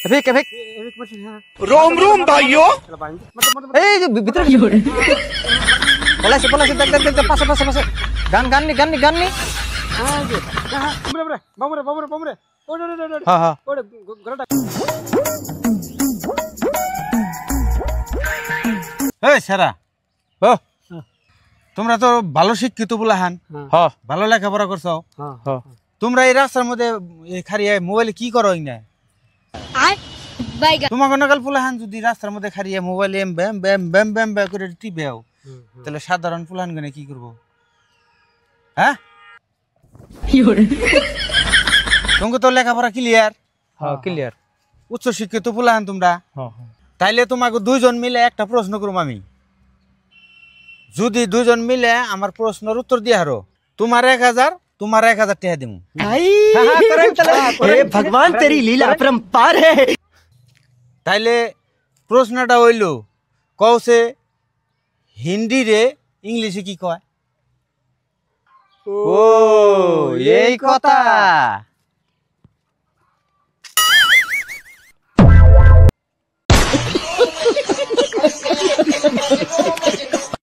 এফেক এফেক रोम रोम भाइयों এই যে ভিতরে পলাইছে পলাইছে দেখ দেখ দেখ পাশে পাশে পাশে গান গান নি গান নি গান নি বামরে বামরে বামরে ওড় ওড় ওড় হ্যাঁ হ্যাঁ ওড় গড়টা এই সারা ও তোমরা তো ভালো শিক্ষিত বলাহান হ্যাঁ ভালো লেখাপড়া করছো হ্যাঁ তোমরা এই রাস্তার মধ্যে খারিয়ে মোবাইলে কি করো না তোমাকে নকাল পোলাহান যদি রাস্তার মধ্যে খারিয়ে মোবাইলে ব্যাম ব্যাম ব্যাম ব্যাম ব্যাম করে টিপেও তাহলে সাধারণ পোলাহান গনে কি করবো হ্যাঁ তোমাকে তো লেখাপড়া ক্লিয়ার হ্যাঁ ক্লিয়ার উচ্চ শিক্ষিত পোলাহান তোমরা হ্যাঁ তাইলে তোমাকে দুইজন মিলে একটা প্রশ্ন করুম আমি যদি দুইজন মিলে আমার প্রশ্নের উত্তর দিয়ে হারো তোমার 1000 তোমার 1000 টাকা দিমু हे भगवान तेरी लीला अपरंपार है তাইলে প্রশ্নটা হইল কওছে হিন্দি রে ইংলিশে কি কয় ও এই কথা